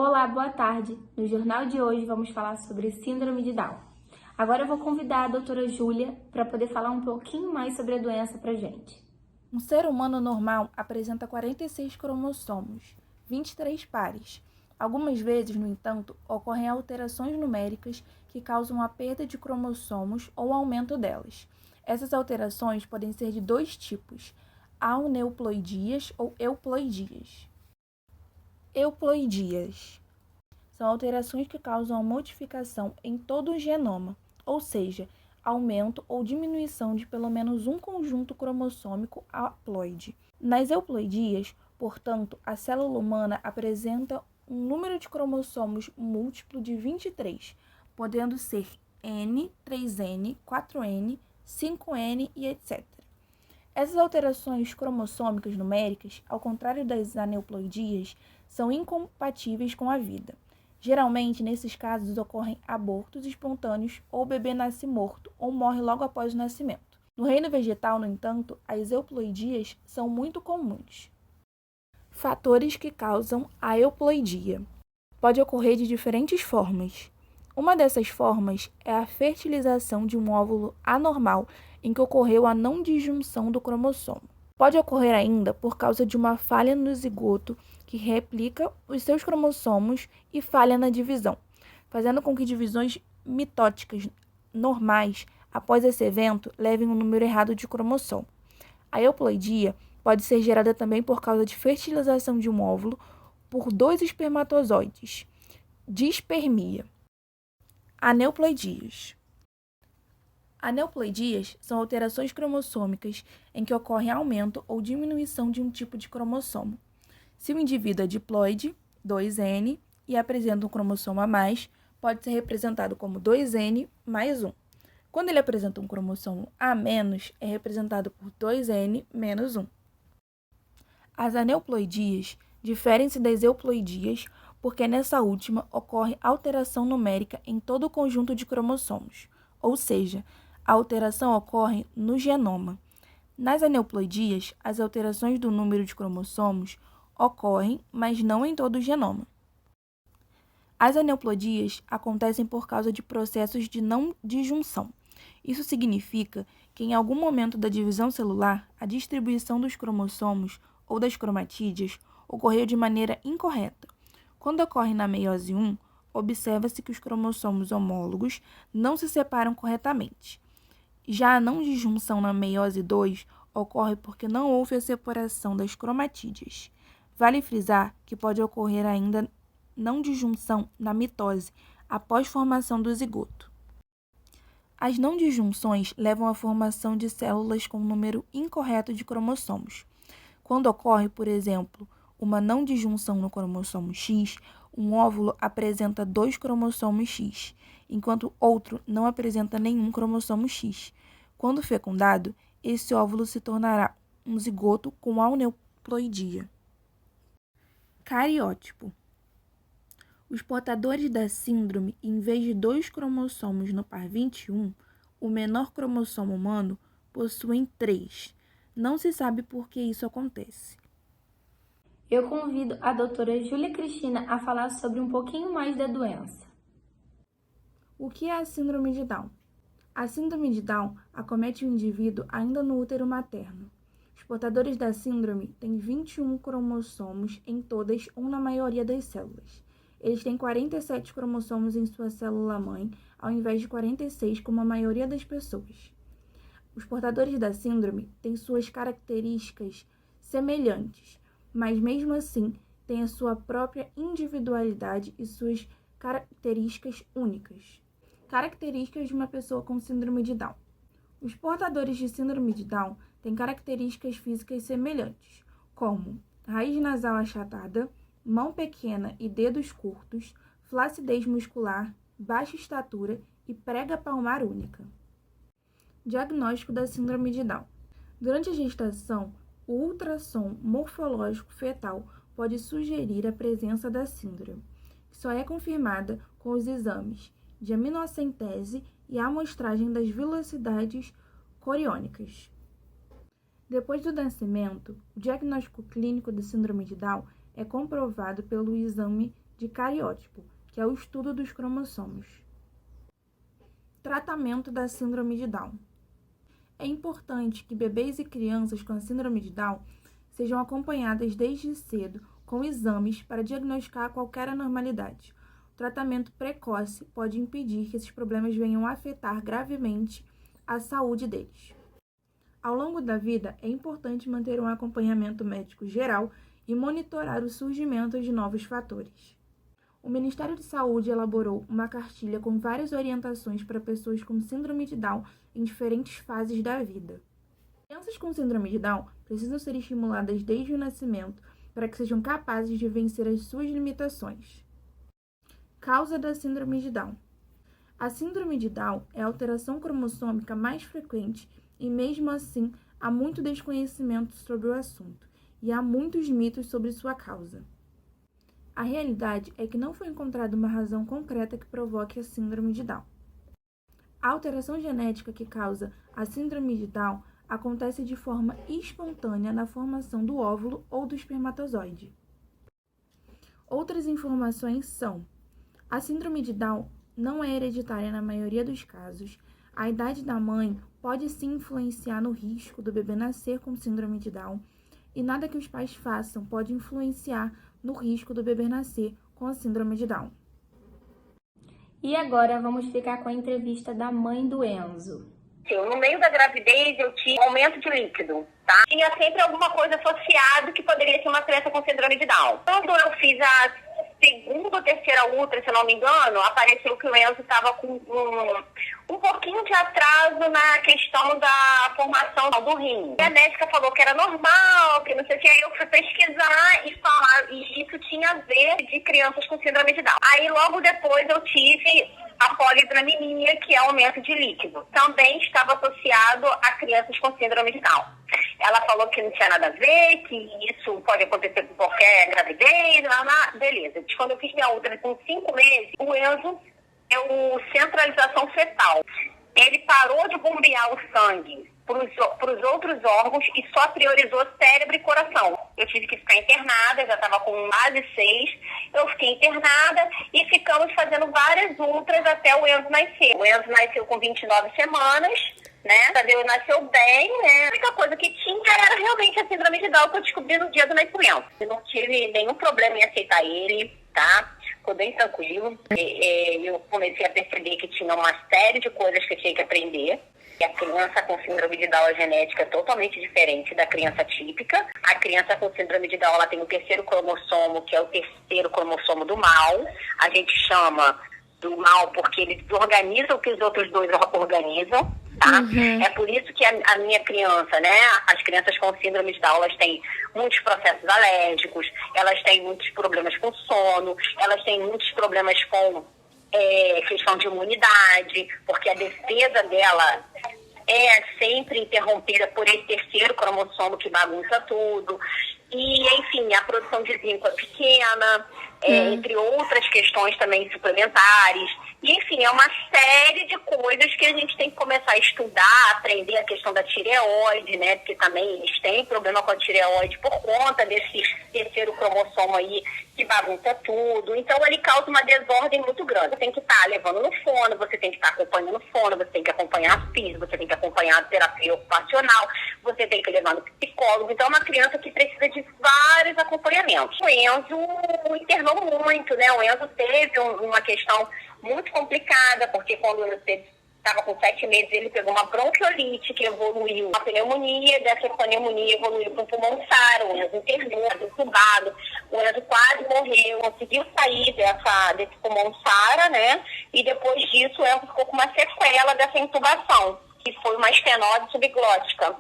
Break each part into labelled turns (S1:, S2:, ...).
S1: Olá, boa tarde. No jornal de hoje vamos falar sobre síndrome de Down. Agora eu vou convidar a doutora Júlia para poder falar um pouquinho mais sobre a doença para gente.
S2: Um ser humano normal apresenta 46 cromossomos, 23 pares. Algumas vezes, no entanto, ocorrem alterações numéricas que causam a perda de cromossomos ou aumento delas. Essas alterações podem ser de dois tipos: aneuploidias ou euploidias. Euploidias são alterações que causam a modificação em todo o genoma, ou seja, aumento ou diminuição de pelo menos um conjunto cromossômico haploide. Nas euploidias, portanto, a célula humana apresenta um número de cromossomos múltiplo de 23, podendo ser N, 3N, 4N, 5N e etc. Essas alterações cromossômicas numéricas, ao contrário das aneuploidias, são incompatíveis com a vida. Geralmente, nesses casos, ocorrem abortos espontâneos ou o bebê nasce morto ou morre logo após o nascimento. No reino vegetal, no entanto, as euploidias são muito comuns. Fatores que causam a euploidia. Pode ocorrer de diferentes formas. Uma dessas formas é a fertilização de um óvulo anormal em que ocorreu a não disjunção do cromossomo. Pode ocorrer ainda por causa de uma falha no zigoto que replica os seus cromossomos e falha na divisão, fazendo com que divisões mitóticas normais após esse evento levem um número errado de cromossomo. A euploidia pode ser gerada também por causa de fertilização de um óvulo por dois espermatozoides, dispermia. Aneuploidias. Aneuploidias são alterações cromossômicas em que ocorre aumento ou diminuição de um tipo de cromossomo. Se o indivíduo é diploide, 2N, e apresenta um cromossomo a mais, pode ser representado como 2N mais 1. Quando ele apresenta um cromossomo a menos, é representado por 2N menos 1. As aneuploidias diferem-se das euploidias porque nessa última ocorre alteração numérica em todo o conjunto de cromossomos, ou seja, a alteração ocorre no genoma. Nas aneuploidias, as alterações do número de cromossomos ocorrem, mas não em todo o genoma. As aneuploidias acontecem por causa de processos de não disjunção. Isso significa que em algum momento da divisão celular, a distribuição dos cromossomos ou das cromatídeas ocorreu de maneira incorreta. Quando ocorre na meiose 1, observa-se que os cromossomos homólogos não se separam corretamente. Já a não disjunção na meiose 2 ocorre porque não houve a separação das cromatídeas. Vale frisar que pode ocorrer ainda não disjunção na mitose após formação do zigoto. As não disjunções levam à formação de células com número incorreto de cromossomos. Quando ocorre, por exemplo, uma não disjunção no cromossomo X, um óvulo apresenta 2 cromossomos X, enquanto outro não apresenta nenhum cromossomo X. Quando fecundado, esse óvulo se tornará um zigoto com aneuploidia. Cariótipo. Os portadores da síndrome, em vez de 2 cromossomos no par 21, o menor cromossomo humano, possuem 3. Não se sabe por que isso acontece.
S1: Eu convido a doutora Júlia Cristina a falar sobre um pouquinho mais da doença.
S2: O que é a síndrome de Down? A síndrome de Down acomete o indivíduo ainda no útero materno. Os portadores da síndrome têm 21 cromossomos em todas ou na maioria das células. Eles têm 47 cromossomos em sua célula-mãe, ao invés de 46, como a maioria das pessoas. Os portadores da síndrome têm suas características semelhantes, mas mesmo assim têm a sua própria individualidade e suas características únicas. Características de uma pessoa com síndrome de Down. Os portadores de síndrome de Down têm características físicas semelhantes, como raiz nasal achatada, mão pequena e dedos curtos, flacidez muscular, baixa estatura e prega palmar única. Diagnóstico da síndrome de Down. Durante a gestação, o ultrassom morfológico fetal pode sugerir a presença da síndrome, que só é confirmada com os exames de aminocentese e a amostragem das velocidades coriônicas. Depois do nascimento, o diagnóstico clínico da síndrome de Down é comprovado pelo exame de cariótipo, que é o estudo dos cromossomos. Tratamento da síndrome de Down. É importante que bebês e crianças com a síndrome de Down sejam acompanhadas desde cedo com exames para diagnosticar qualquer anormalidade. O tratamento precoce pode impedir que esses problemas venham a afetar gravemente a saúde deles. Ao longo da vida, é importante manter um acompanhamento médico geral e monitorar o surgimento de novos fatores. O Ministério de Saúde elaborou uma cartilha com várias orientações para pessoas com síndrome de Down em diferentes fases da vida. Crianças com síndrome de Down precisam ser estimuladas desde o nascimento para que sejam capazes de vencer as suas limitações. Causa da síndrome de Down. A síndrome de Down é a alteração cromossômica mais frequente e, mesmo assim, há muito desconhecimento sobre o assunto e há muitos mitos sobre sua causa. A realidade é que não foi encontrada uma razão concreta que provoque a síndrome de Down. A alteração genética que causa a síndrome de Down acontece de forma espontânea na formação do óvulo ou do espermatozoide. Outras informações são: a síndrome de Down não é hereditária na maioria dos casos, a idade da mãe pode sim influenciar no risco do bebê nascer com síndrome de Down, e nada que os pais façam pode influenciar no risco do bebê nascer com a síndrome de Down.
S1: E agora vamos ficar com a entrevista da mãe do Enzo.
S3: No meio da gravidez eu tinha aumento de líquido, tá? Tinha sempre alguma coisa associada que poderia ser uma criança com síndrome de Down. Quando eu fiz a segunda ou terceira ultra, se não me engano, apareceu que o Enzo estava com um pouquinho de atraso na questão da formação do rim. E a médica falou que era normal, que não sei o que. Aí eu fui pesquisar e isso tinha a ver de crianças com síndrome de Down. Aí logo depois eu tive a polidramia, que é aumento de líquido. Também estava associado a crianças com síndrome de Down. Ela falou que não tinha nada a ver, que isso pode acontecer com qualquer gravidez, beleza. Quando eu fiz minha ultra com 5 meses, o Enzo é o centralização fetal. Ele parou de bombear o sangue para os outros órgãos e só priorizou cérebro e coração. Eu tive que ficar internada, já estava com quase 6. Eu fiquei internada e ficamos fazendo várias ultras até o Enzo nascer. O Enzo nasceu com 29 semanas, né? Tadeu nasceu bem, né? A única coisa que tinha era realmente a síndrome de Down, que eu descobri no dia do nascimento. Eu não tive nenhum problema em aceitar ele, tá? Ficou bem tranquilo. Eu comecei a perceber que tinha uma série de coisas que eu tinha que aprender. E a criança com síndrome de Down, a genética é totalmente diferente da criança típica. A criança com síndrome de Down, ela tem o terceiro cromossomo, que é o terceiro cromossomo do mal. A gente chama do mal porque ele desorganiza o que os outros dois organizam, tá?
S1: Uhum.
S3: É por isso que a minha criança, né? As crianças com síndrome de Down, elas têm muitos processos alérgicos, elas têm muitos problemas com sono, elas têm muitos problemas com questão de imunidade, porque a defesa dela é sempre interrompida por esse terceiro cromossomo que bagunça tudo. E, enfim, a produção de zinco é pequena, entre outras questões também suplementares. E, enfim, é uma série de coisas que a gente tem que começar a estudar, aprender a questão da tireoide, né? Porque também eles têm problema com a tireoide por conta desse terceiro cromossomo aí que bagunça tudo. Então, ele causa uma desordem muito grande. Você tem que estar levando no fono, você tem que estar acompanhando o fono, você tem que acompanhar a física, você tem que acompanhar a terapia ocupacional, você tem que levar no psicólogo. Então, é uma criança que precisa de vários acompanhamentos. O Enzo internou muito, né? O Enzo teve uma questão muito complicada, porque quando ele estava com 7 meses, ele pegou uma bronquiolite que evoluiu a pneumonia, dessa pneumonia evoluiu para um pulmão SARA, o Enzo internou, entubado, o Enzo quase morreu, conseguiu sair desse pulmão SARA, né? E depois disso, o Enzo ficou com uma sequela dessa intubação, que foi uma estenose subglótica.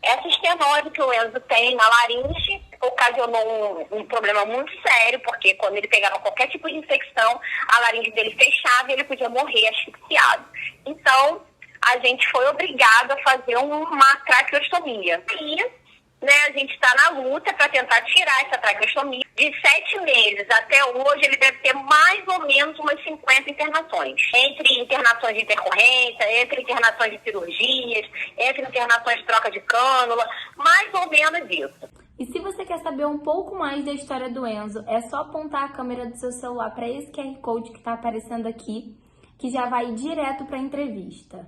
S3: Essa estenose que o Enzo tem na laringe ocasionou um problema muito sério, porque quando ele pegava qualquer tipo de infecção, a laringe dele fechava e ele podia morrer asfixiado. Então, a gente foi obrigado a fazer uma traqueostomia. E, né, a gente está na luta para tentar tirar essa traqueostomia. De 7 meses até hoje, ele deve ter mais ou menos umas 50 internações. Entre internações de intercorrência, entre internações de cirurgias, entre internações de troca de cânula, mais ou menos isso.
S1: E se você quer saber um pouco mais da história do Enzo, é só apontar a câmera do seu celular para esse QR Code que está aparecendo aqui, que já vai direto para a entrevista.